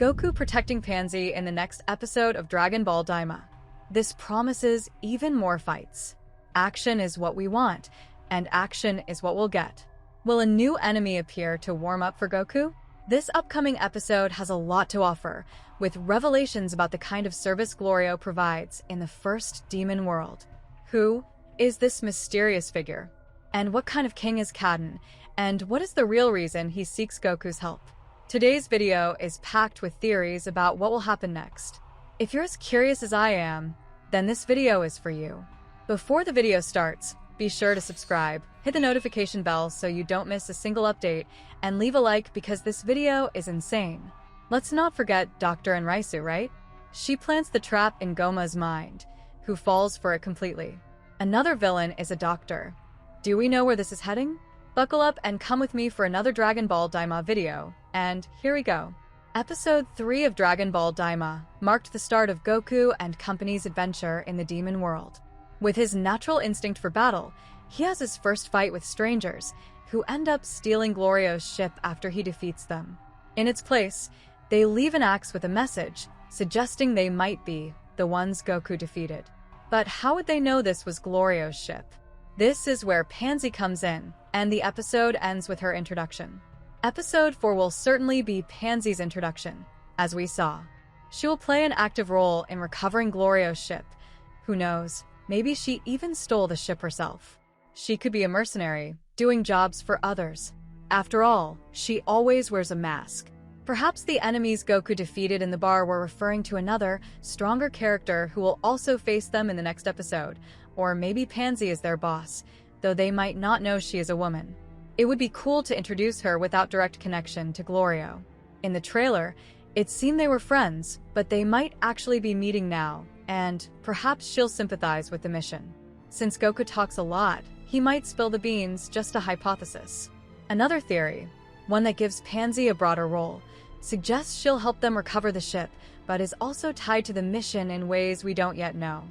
Goku protecting Pansy in the next episode of Dragon Ball DAIMA. This promises even more fights. Action is what we want, and action is what we'll get. Will a new enemy appear to warm up for Goku? This upcoming episode has a lot to offer, with revelations about the kind of service Glorio provides in the first demon world. Who is this mysterious figure? And what kind of king is Kaden? And what is the real reason he seeks Goku's help? Today's video is packed with theories about what will happen next. If you're as curious as I am, then this video is for you. Before the video starts, be sure to subscribe, hit the notification bell so you don't miss a single update, and leave a like because this video is insane. Let's not forget Dr. Arisu, right? She plants the trap in Goma's mind, who falls for it completely. Another villain is a doctor. Do we know where this is heading? Buckle up and come with me for another Dragon Ball DAIMA video, and here we go. Episode 3 of Dragon Ball DAIMA marked the start of Goku and company's adventure in the demon world. With his natural instinct for battle, he has his first fight with strangers, who end up stealing Glorio's ship after he defeats them. In its place, they leave an axe with a message, suggesting they might be the ones Goku defeated. But how would they know this was Glorio's ship? This is where Pansy comes in, and the episode ends with her introduction. Episode 4 will certainly be Pansy's introduction, as we saw. She will play an active role in recovering Glorio's ship. Who knows, maybe she even stole the ship herself. She could be a mercenary, doing jobs for others. After all, she always wears a mask. Perhaps the enemies Goku defeated in the bar were referring to another, stronger character who will also face them in the next episode. Or maybe Pansy is their boss, though they might not know she is a woman. It would be cool to introduce her without direct connection to Glorio. In the trailer, it seemed they were friends, but they might actually be meeting now, and perhaps she'll sympathize with the mission. Since Goku talks a lot, he might spill the beans, just a hypothesis. Another theory, one that gives Pansy a broader role, suggests she'll help them recover the ship, but is also tied to the mission in ways we don't yet know.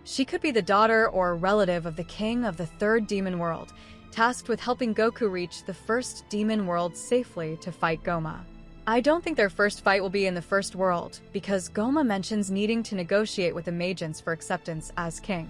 She could be the daughter or relative of the king of the third demon world, tasked with helping Goku reach the first demon world safely to fight Goma. I don't think their first fight will be in the first world, because Goma mentions needing to negotiate with the Makaishins for acceptance as king.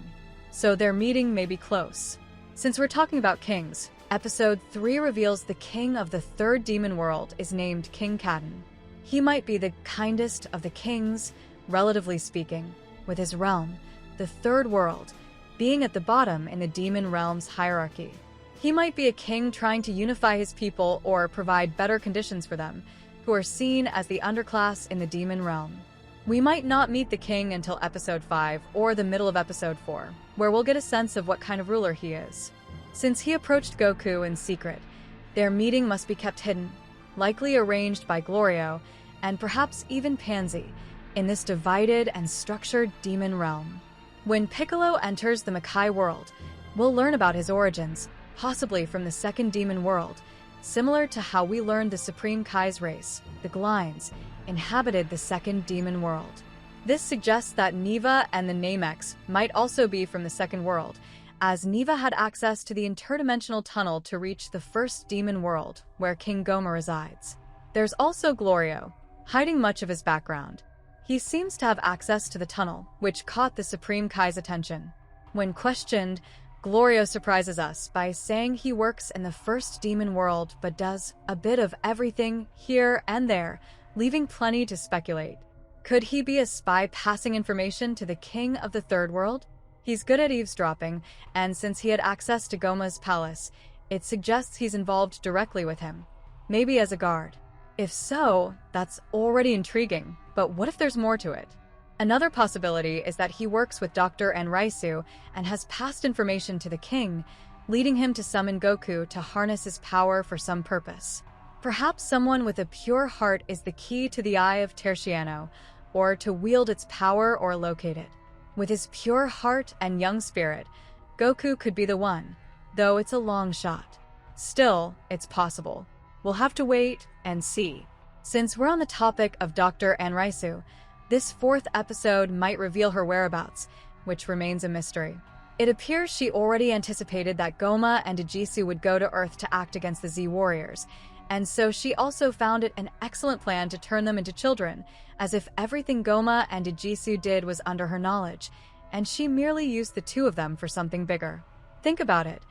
So their meeting may be close. Since we're talking about kings, episode 3 reveals the king of the third demon world is named King Kaden. He might be the kindest of the kings, relatively speaking, with his realm, the third world, being at the bottom in the demon realm's hierarchy. He might be a king trying to unify his people or provide better conditions for them, who are seen as the underclass in the demon realm. We might not meet the king until episode 5 or the middle of episode 4, where we'll get a sense of what kind of ruler he is. Since he approached Goku in secret, their meeting must be kept hidden, likely arranged by Glorio, and perhaps even Pansy, in this divided and structured demon realm. When Piccolo enters the Makai world, we'll learn about his origins, possibly from the second demon world, similar to how we learned the Supreme Kai's race, the Glines, inhabited the second demon world. This suggests that Neva and the Namex might also be from the second world, as Neva had access to the interdimensional tunnel to reach the first demon world, where King Goma resides. There's also Glorio, hiding much of his background. He seems to have access to the tunnel, which caught the Supreme Kai's attention. When questioned, Glorio surprises us by saying he works in the first demon world but does a bit of everything here and there, leaving plenty to speculate. Could he be a spy passing information to the king of the third world? He's good at eavesdropping, and since he had access to Goma's palace, it suggests he's involved directly with him, maybe as a guard. If so, that's already intriguing, but what if there's more to it? Another possibility is that he works with Dr. Arisu and has passed information to the king, leading him to summon Goku to harness his power for some purpose. Perhaps someone with a pure heart is the key to the Eye of Tertiano, or to wield its power or locate it. With his pure heart and young spirit, Goku could be the one, though it's a long shot. Still, it's possible. We'll have to wait and see. Since we're on the topic of Dr. Arisu, this 4th episode might reveal her whereabouts, which remains a mystery. It appears she already anticipated that Goma and Ajisu would go to Earth to act against the Z Warriors, and so she also found it an excellent plan to turn them into children, as if everything Goma and Jisoo did was under her knowledge, and she merely used the two of them for something bigger. Think about it.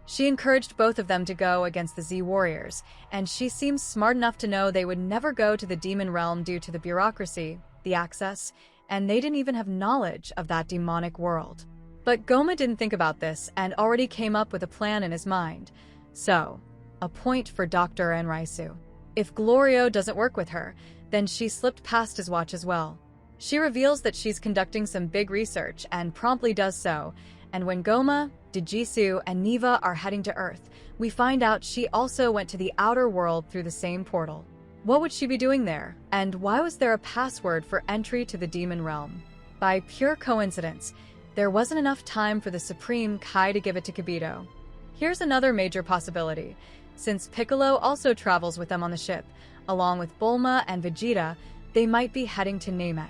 She encouraged both of them to go against the Z Warriors, and she seems smart enough to know they would never go to the demon realm due to the bureaucracy, the access, and they didn't even have knowledge of that demonic world. But Goma didn't think about this and already came up with a plan in his mind. So, a point for Dr. Arisu. If Glorio doesn't work with her, then she slipped past his watch as well. She reveals that she's conducting some big research and promptly does so, and when Goma, Jisoo, and Neva are heading to Earth, we find out she also went to the outer world through the same portal. What would she be doing there, and why was there a password for entry to the demon realm? By pure coincidence, there wasn't enough time for the Supreme Kai to give it to Kibito. Here's another major possibility. Since Piccolo also travels with them on the ship, along with Bulma and Vegeta, they might be heading to Namek.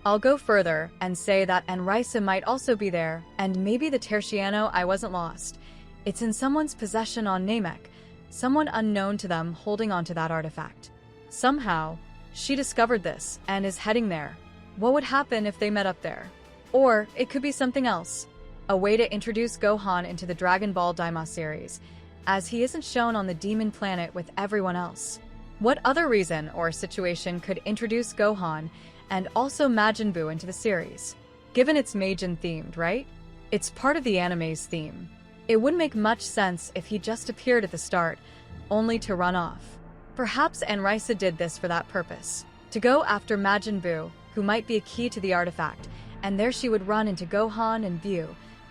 I'll go further and say that Arisu might also be there, and maybe the Tertiano I wasn't lost. It's in someone's possession on Namek, someone unknown to them holding onto that artifact. Somehow, she discovered this and is heading there. What would happen if they met up there? Or it could be something else. A way to introduce Gohan into the Dragon Ball DAIMA series, as he isn't shown on the demon planet with everyone else. What other reason or situation could introduce Gohan and also Majin Buu into the series? Given it's Majin themed, right? It's part of the anime's theme. It wouldn't make much sense if he just appeared at the start, only to run off. Perhaps Arisu did this for that purpose, to go after Majin Buu, who might be a key to the artifact, and there she would run into Gohan and Buu,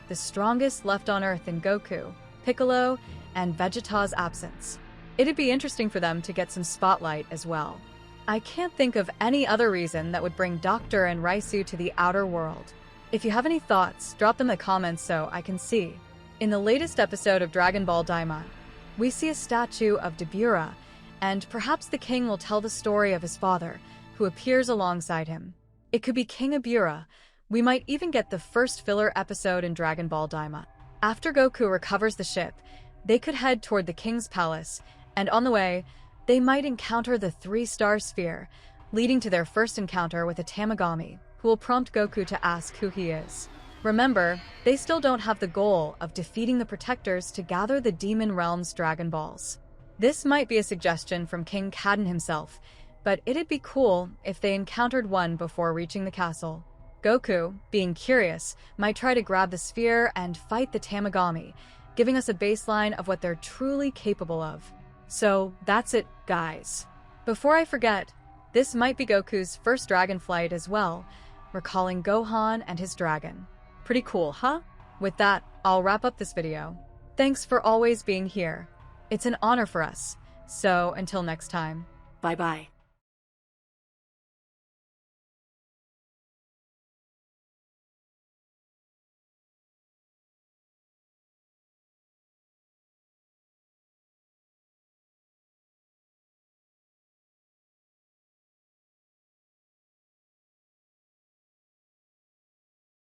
the strongest left on Earth in Goku, Piccolo, and Vegeta's absence. It'd be interesting for them to get some spotlight as well. I can't think of any other reason that would bring Dr. Arisu to the outer world. If you have any thoughts, drop them in the comments so I can see. In the latest episode of Dragon Ball DAIMA, we see a statue of Dabura, and perhaps the king will tell the story of his father, who appears alongside him. It could be King Abura. We might even get the first filler episode in Dragon Ball DAIMA. After Goku recovers the ship, they could head toward the king's palace, and on the way, they might encounter the 3-star sphere, leading to their first encounter with a Tamagami, who will prompt Goku to ask who he is. Remember, they still don't have the goal of defeating the Protectors to gather the Demon Realm's Dragon Balls. This might be a suggestion from King Kaden himself, but it'd be cool if they encountered one before reaching the castle. Goku, being curious, might try to grab the sphere and fight the Tamagami, giving us a baseline of what they're truly capable of. So that's it, guys. Before I forget, this might be Goku's first dragon flight as well, recalling Gohan and his dragon. Pretty cool, huh? With that, I'll wrap up this video. Thanks for always being here. It's an honor for us. So until next time. Bye-bye.